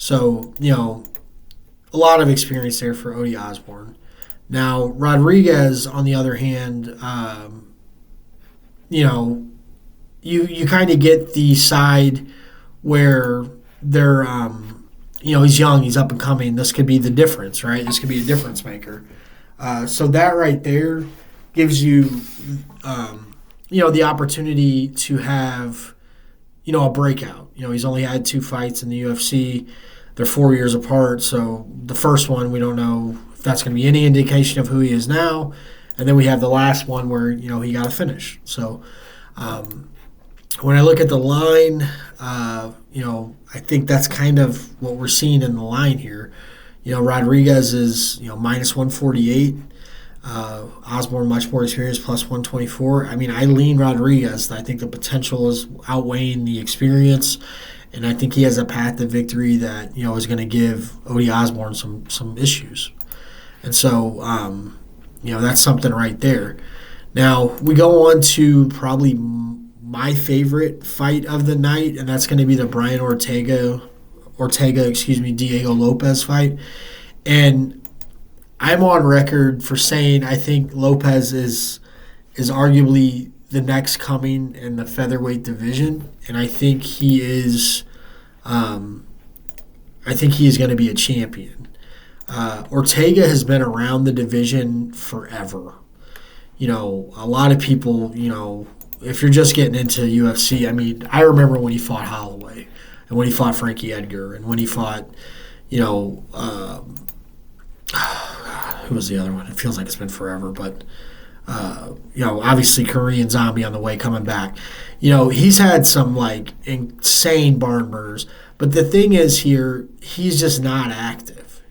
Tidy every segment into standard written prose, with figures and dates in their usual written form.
So, a lot of experience there for Odie Osborne. Now, Rodriguez, on the other hand, you kind of get the side where they're, he's young, he's up and coming. This could be the difference, right? This could be a difference maker. So that right there gives you, the opportunity to have, a breakout. He's only had 2 fights in the UFC. They're 4 years apart. So the first one, we don't know if that's going to be any indication of who he is now. And then we have the last one where, he got a finish. So when I look at the line, I think that's kind of what we're seeing in the line here. Rodriguez is, minus 148. Osborne, much more experienced, plus 124. I mean, I lean Rodriguez. I think the potential is outweighing the experience, and I think he has a path to victory that, is going to give Odie Osborne some issues. And so, that's something right there. Now, we go on to probably my favorite fight of the night, and that's going to be the Brian Diego Lopez fight. And I'm on record for saying I think Lopez is arguably the next coming in the featherweight division, and I think he is going to be a champion. Ortega has been around the division forever. A lot of people, if you're just getting into UFC, I mean, I remember when he fought Holloway and when he fought Frankie Edgar and when he fought, who was the other one? It feels like it's been forever, but obviously Korean Zombie on the way coming back. He's had some like insane barn burners, but the thing is here, he's just not active.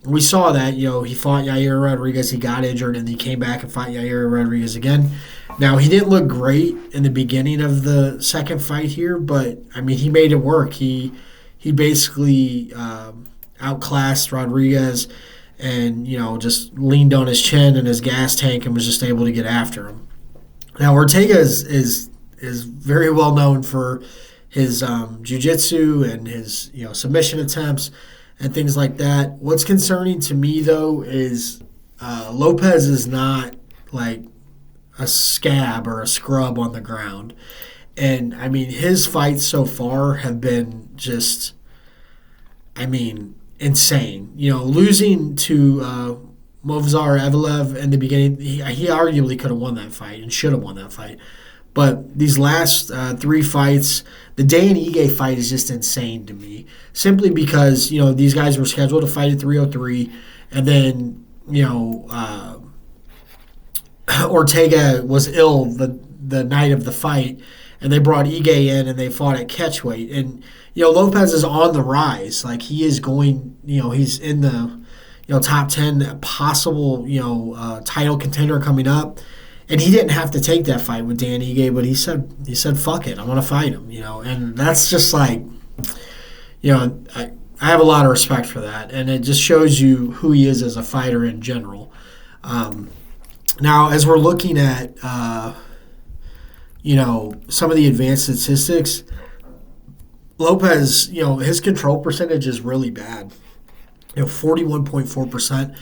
We saw that, he fought Yair Rodriguez, he got injured, and he came back and fought Yair Rodriguez again. Now, he didn't look great in the beginning of the second fight here, but, I mean, he made it work. He basically outclassed Rodriguez and, just leaned on his chin and his gas tank and was just able to get after him. Now, Ortega is very well known for his jiu-jitsu and his, submission attempts and things like that. What's concerning to me, though, is Lopez is not like a scab or a scrub on the ground. And, I mean, his fights so far have been just, insane. Losing to Movsar Evelev in the beginning, he arguably could have won that fight and should have won that fight. But these last 3 fights, the Dan Ige fight is just insane to me. Simply because, these guys were scheduled to fight at 303, and then, Ortega was ill the night of the fight, and they brought Ige in and they fought at catchweight. And, Lopez is on the rise. Like, he is going, he's in the, top 10 possible, title contender coming up. And he didn't have to take that fight with Dan Ige, but he said, fuck it, I want to fight him, And that's just like, I have a lot of respect for that. And it just shows you who he is as a fighter in general. Now, as we're looking at, some of the advanced statistics, Lopez, his control percentage is really bad, 41.4%.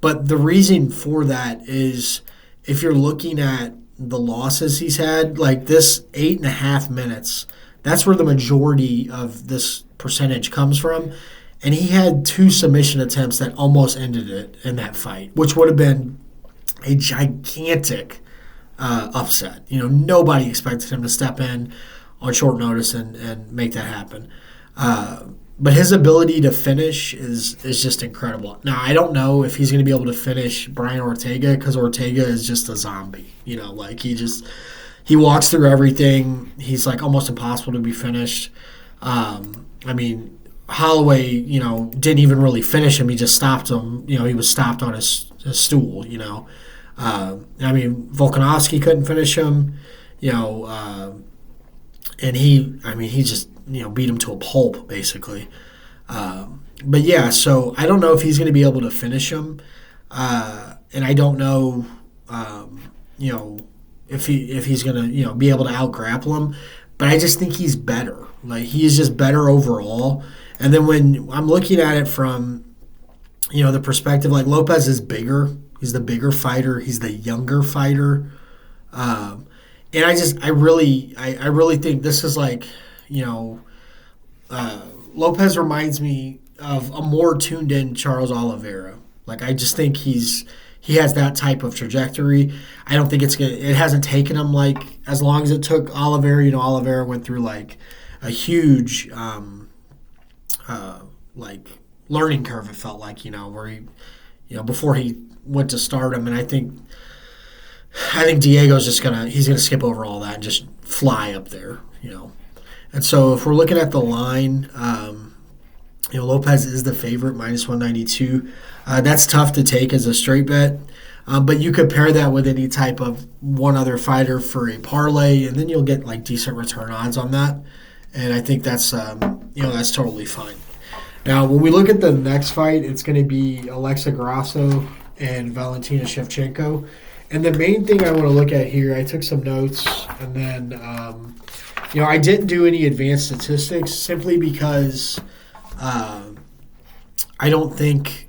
But the reason for that is, if you're looking at the losses he's had, like this 8.5 minutes, that's where the majority of this percentage comes from. And he had 2 submission attempts that almost ended it in that fight, which would have been a gigantic upset. Nobody expected him to step in on short notice and make that happen. But his ability to finish is just incredible. Now, I don't know if he's going to be able to finish Brian Ortega, because Ortega is just a zombie. Like he walks through everything. He's like almost impossible to be finished. Holloway, didn't even really finish him. He just stopped him. He was stopped on his stool, Volkanovski couldn't finish him, and he just, beat him to a pulp, basically. But yeah, so I don't know if he's going to be able to finish him, and I don't know, if he's going to, be able to out-grapple him. but I just think he's better. Like, he is just better overall. And then when I'm looking at it from, the perspective, like, Lopez is bigger. He's the bigger fighter. He's the younger fighter. And I really think this is like, Lopez reminds me of a more tuned in Charles Oliveira. Like, I just think he has that type of trajectory. I don't think it hasn't taken him like as long as it took Oliveira. Oliveira went through like a huge like learning curve. It felt like, where he, before he went to stardom. And I think Diego's he's gonna skip over all that and just fly up there. And so if we're looking at the line, Lopez is the favorite, minus 192. That's tough to take as a straight bet. But you could pair that with any type of one other fighter for a parlay, and then you'll get like decent return odds on that. And I think that's that's totally fine. Now, when we look at the next fight, it's going to be Alexa Grasso and Valentina Shevchenko. And the main thing I want to look at here, I took some notes, and then I didn't do any advanced statistics simply because I don't think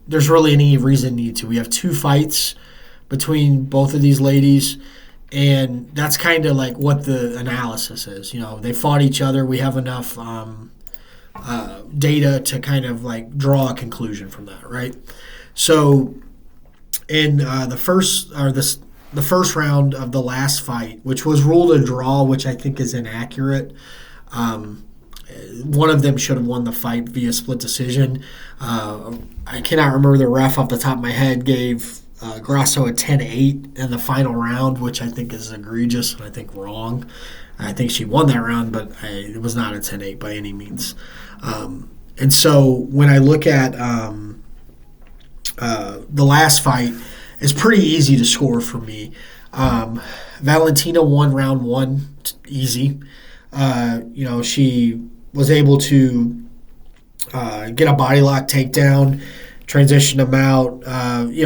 there's really any reason need to. We have two fights between both of these ladies, and that's kind of like what the analysis is. They fought each other. We have enough data to kind of like draw a conclusion from that, right? So in the first round of the last fight, which was ruled a draw, which I think is inaccurate. One of them should have won the fight via split decision. I cannot remember the ref off the top of my head gave Grasso a 10-8 in the final round, which I think is egregious and I think wrong. I think she won that round, but it was not a 10-8 by any means. And so when I look at the last fight, it's pretty easy to score for me. Valentina won round one easy. She was able to get a body lock takedown, transition him out.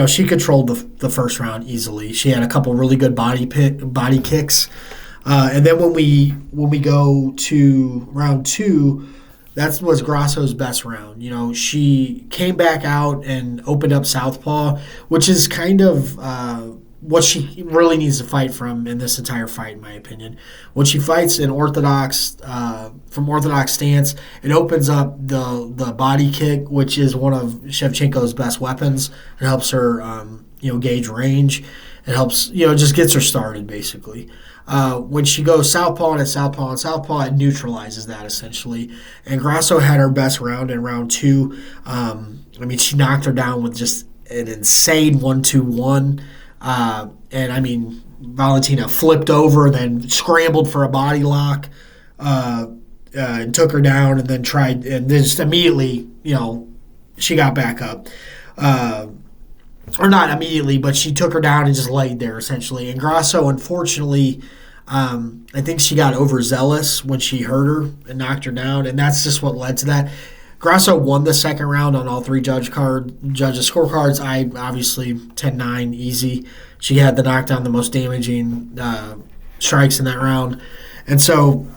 She controlled the first round easily. She had a couple really good body kicks. And then when we go to round two, that was Grasso's best round. She came back out and opened up southpaw, which is kind of what she really needs to fight from in this entire fight, in my opinion. When she fights from orthodox stance, it opens up the body kick, which is one of Shevchenko's best weapons. It helps her, gauge range. It helps, just gets her started, basically. When she goes southpaw and southpaw, it neutralizes that, essentially. And Grasso had her best round in round two. She knocked her down with just an insane 1-2-1. Valentina flipped over, then scrambled for a body lock, and took her down, and then tried, and then just immediately, she got back up. Or not immediately, but she took her down and just laid there, essentially. And Grasso, unfortunately, I think she got overzealous when she hurt her and knocked her down, and that's just what led to that. Grasso won the second round on all three judges' scorecards. I obviously 10-9 easy. She had the knockdown, the most damaging strikes in that round. And so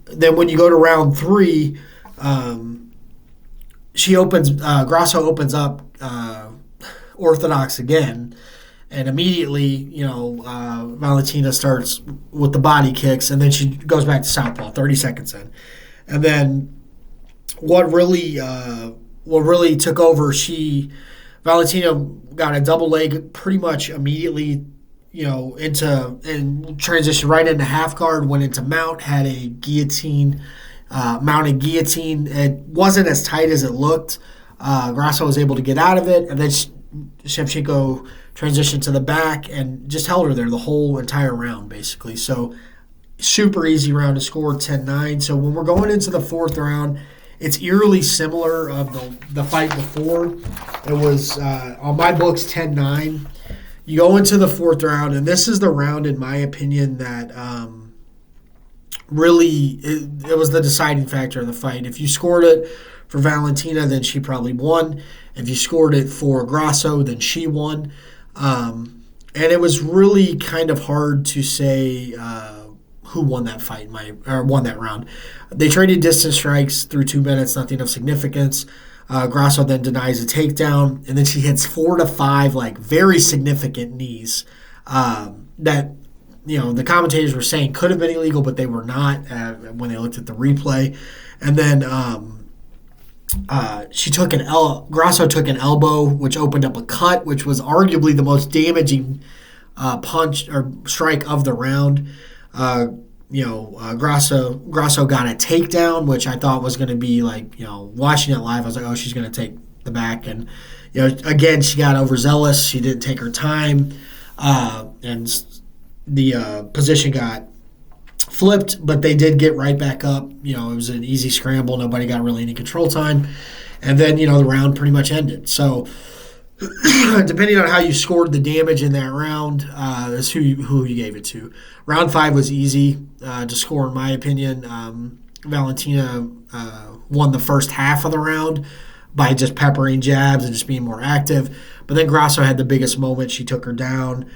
then when you go to round three, Grasso opens up orthodox again, and immediately, Valentina starts with the body kicks, and then she goes back to southpaw 30 seconds in. And then what really took over, Valentina got a double leg pretty much immediately, and transitioned right into half guard, went into mount, had a guillotine, mounted guillotine. It wasn't as tight as it looked. Grasso was able to get out of it, and then Shevchenko transitioned to the back and just held her there the whole entire round, basically. So super easy round to score, 10-9. So when we're going into the fourth round, it's eerily similar of the fight before. It was, on my books, 10-9. You go into the fourth round, and this is the round, in my opinion, that really it was the deciding factor of the fight. If you scored it for Valentina, then she probably won. If you scored it for Grasso, then she won. And it was really kind of hard to say who won that fight, or won that round. They traded distance strikes through 2 minutes, nothing of significance. Grasso then denies a takedown, and then she hits 4 to 5 like very significant knees that the commentators were saying could have been illegal, but they were not when they looked at the replay. And then Grasso took an elbow, which opened up a cut, which was arguably the most damaging punch or strike of the round. Grasso got a takedown, which I thought was going to be like, watching it live, I was like, oh, she's going to take the back. And, again, she got overzealous. She didn't take her time. And the position got flipped, but they did get right back up. It was an easy scramble. Nobody got really any control time. And then, the round pretty much ended. So, depending on how you scored the damage in that round, is who you gave it to. Round 5 was easy to score, in my opinion. Valentina won the first half of the round by just peppering jabs and just being more active. But then Grasso had the biggest moment. She took her down,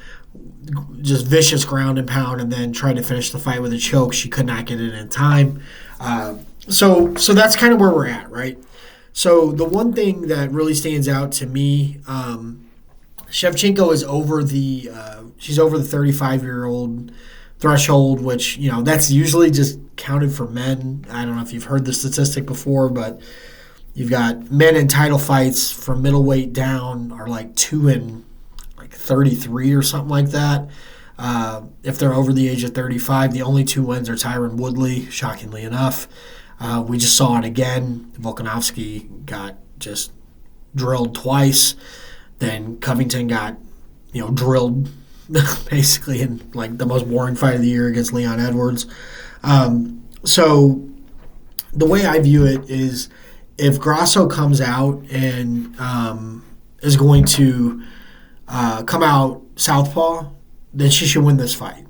just vicious ground and pound, and then tried to finish the fight with a choke. She could not get it in time. So that's kind of where we're at, right? So the one thing that really stands out to me, Shevchenko is over the 35-year-old threshold, which that's usually just counted for men. I don't know if you've heard the statistic before, but you've got men in title fights from middleweight down are like 2 and 33 or something like that. If they're over the age of 35, the only 2 wins are Tyron Woodley, shockingly enough. We just saw it again. Volkanovski got just drilled twice. Then Covington got, drilled basically in like the most boring fight of the year against Leon Edwards. So the way I view it is if Grasso comes out and is going to come out southpaw, then she should win this fight.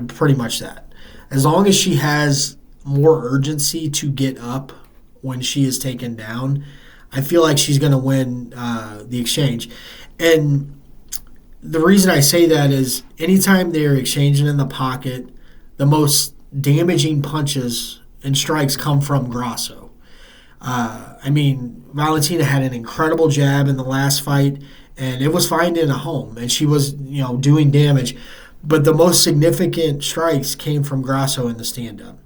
Pretty much that. As long as she has more urgency to get up when she is taken down, I feel like she's going to win the exchange. And the reason I say that is anytime they're exchanging in the pocket, the most damaging punches and strikes come from Grasso. Valentina had an incredible jab in the last fight, and it was finding a home, and she was, doing damage. But the most significant strikes came from Grasso in the stand-up.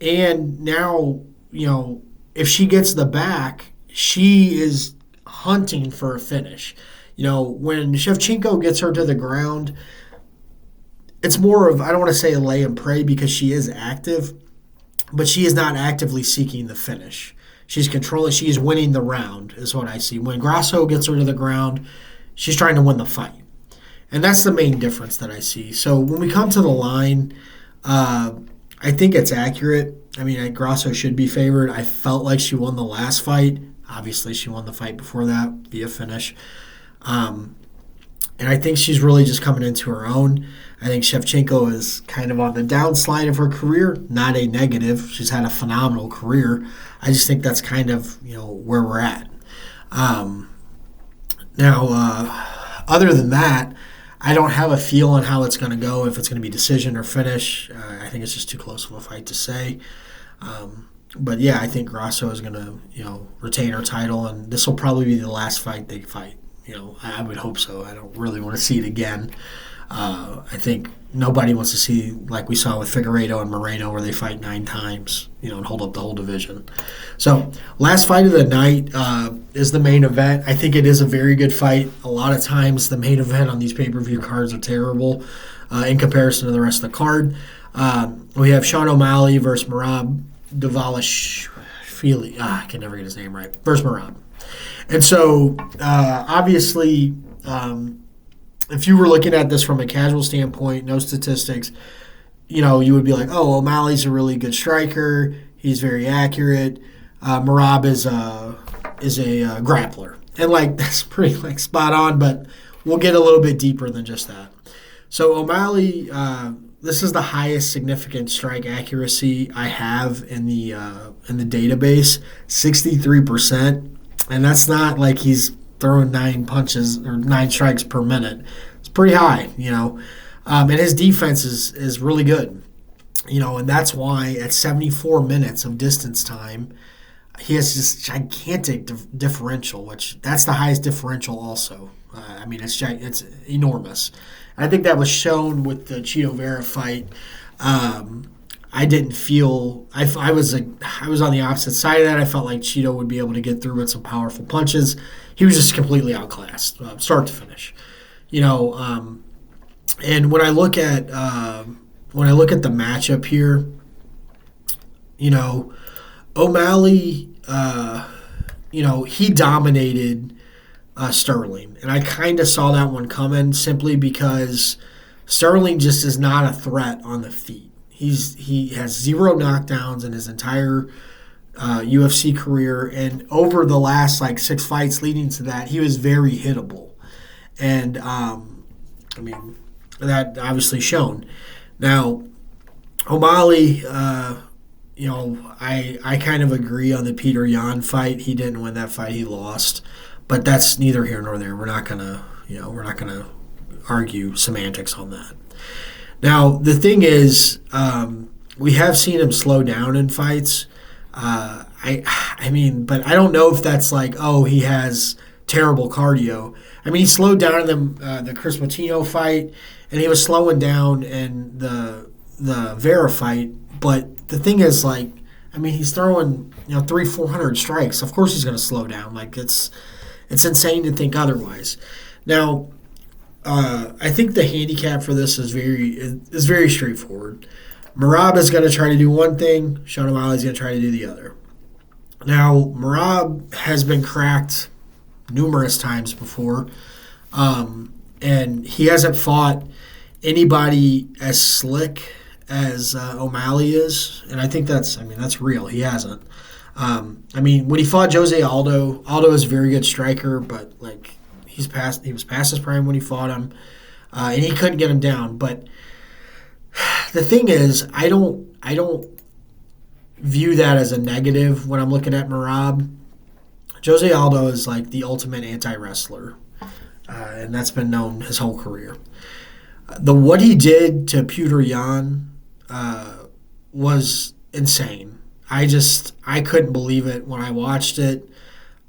And now, if she gets the back, she is hunting for a finish. When Shevchenko gets her to the ground, it's more of, I don't want to say a lay and pray because she is active, but she is not actively seeking the finish. She's controlling, she's winning the round is what I see. When Grasso gets her to the ground, she's trying to win the fight. And that's the main difference that I see. So when we come to the line, I think it's accurate. Grasso should be favored. I felt like she won the last fight. Obviously, she won the fight before that via finish. And I think she's really just coming into her own. I think Shevchenko is kind of on the downslide of her career, not a negative. She's had a phenomenal career. I just think that's kind of, where we're at. Other than that, I don't have a feel on how it's going to go, if it's going to be decision or finish. I think it's just too close of a fight to say. But yeah, I think Grasso is going to, retain her title, and this will probably be the last fight they fight. I would hope so. I don't really want to see it again. I think nobody wants to see, like we saw with Figueiredo and Moreno, where they fight 9 times, and hold up the whole division. So, last fight of the night is the main event. I think it is a very good fight. A lot of times, the main event on these pay-per-view cards are terrible in comparison to the rest of the card. We have Sean O'Malley versus Merab Dvalishvili. I can never get his name right. Versus Merab. And so, obviously, if you were looking at this from a casual standpoint, no statistics, you would be like, oh, O'Malley's a really good striker. He's very accurate. Merab is a grappler. And, that's pretty, spot on, but we'll get a little bit deeper than just that. So, O'Malley, this is the highest significant strike accuracy I have in the database, 63%. And that's not like he's throwing 9 punches or 9 strikes per minute. It's pretty high, and his defense is really good. And that's why at 74 minutes of distance time, he has this gigantic differential, which that's the highest differential also. I mean, it's enormous. I think that was shown with the Chito Vera fight. I didn't feel I was on the opposite side of that. I felt like Cheeto would be able to get through with some powerful punches. He was just completely outclassed, start to finish. And when I look at the matchup here, O'Malley, he dominated Sterling, and I kind of saw that one coming simply because Sterling just is not a threat on the feet. He has 0 knockdowns in his entire UFC career, and over the last 6 fights leading to that, he was very hittable, and that obviously shown. Now, O'Malley, I kind of agree on the Peter Yan fight. He didn't win that fight; he lost, but that's neither here nor there. We're not gonna argue semantics on that. Now, the thing is, we have seen him slow down in fights. But I don't know if that's he has terrible cardio. I mean, he slowed down in the Chris Moutinho fight, and he was slowing down in the Vera fight. But the thing is, he's throwing 300-400 strikes. Of course, he's going to slow down. It's insane to think otherwise. Now, I think the handicap for this is very straightforward. Merab is going to try to do one thing. Sean O'Malley is going to try to do the other. Now, Merab has been cracked numerous times before, and he hasn't fought anybody as slick as O'Malley is, and I think that's real. He hasn't. When he fought Jose Aldo is a very good striker, but he was past his prime when he fought him, and he couldn't get him down. But the thing is, I don't view that as a negative when I'm looking at Merab. Jose Aldo is the ultimate anti-wrestler, and that's been known his whole career. What he did to Peter Yan was insane. I couldn't believe it when I watched it.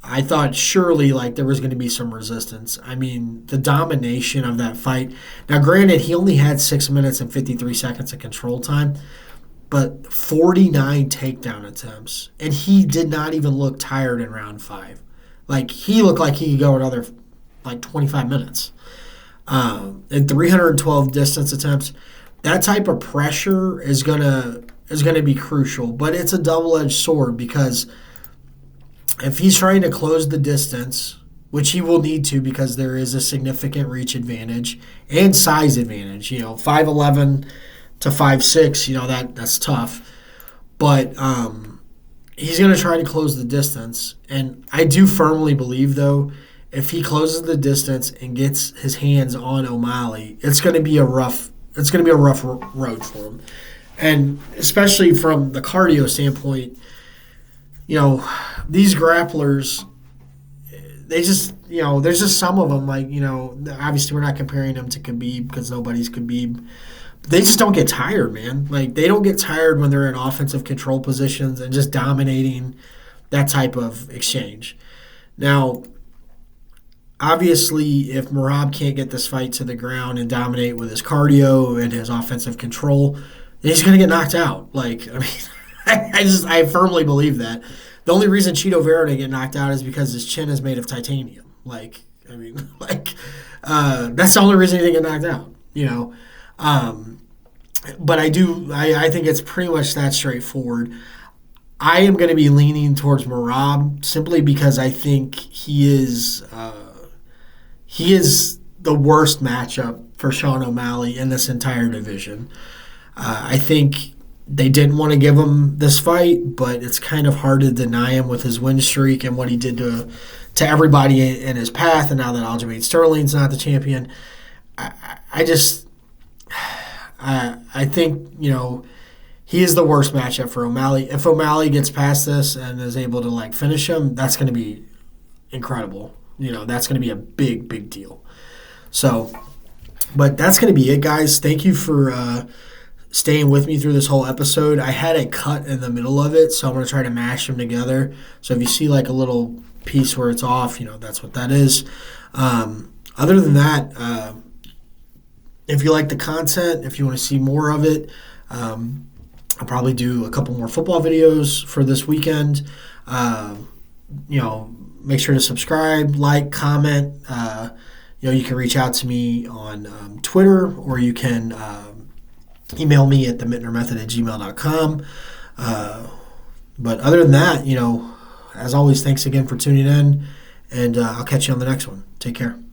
I thought surely there was going to be some resistance. The domination of that fight. Now, granted, he only had 6 minutes and 53 seconds of control time, but 49 takedown attempts, and he did not even look tired in round 5. He looked like he could go another 25 minutes. And 312 distance attempts. That type of pressure is gonna be crucial, but it's a double-edged sword because if he's trying to close the distance, which he will need to because there is a significant reach advantage and size advantage, 5'11" to 5'6", that's tough. But he's going to try to close the distance. And I do firmly believe, though, if he closes the distance and gets his hands on O'Malley, it's going to be a rough road for him. And especially from the cardio standpoint, these grapplers, they just, there's just some of them, obviously we're not comparing them to Khabib because nobody's Khabib. They just don't get tired, man. They don't get tired when they're in offensive control positions and just dominating that type of exchange. Now, obviously, if Merab can't get this fight to the ground and dominate with his cardio and his offensive control, then he's going to get knocked out. I firmly believe that. The only reason Chito Vera didn't get knocked out is because his chin is made of titanium. That's the only reason he didn't get knocked out, But I think it's pretty much that straightforward. I am going to be leaning towards Merab simply because I think he is the worst matchup for Sean O'Malley in this entire division. I think they didn't want to give him this fight, but it's kind of hard to deny him with his win streak and what he did to everybody in his path. And now that Aljamain Sterling's not the champion, I think, he is the worst matchup for O'Malley. If O'Malley gets past this and is able to finish him, that's going to be incredible. That's going to be a big, big deal. So, but that's going to be it, guys. Thank you for staying with me through this whole episode. I had it cut in the middle of it, so I'm going to try to mash them together. So if you see like a little piece where it's off, that's what that is. Other than that, if you like the content, if you want to see more of it, I'll probably do a couple more football videos for this weekend. Make sure to subscribe, like, comment. You can reach out to me on Twitter, or you can email me at themintnermethod@gmail.com. But other than that, as always, thanks again for tuning in, and I'll catch you on the next one. Take care.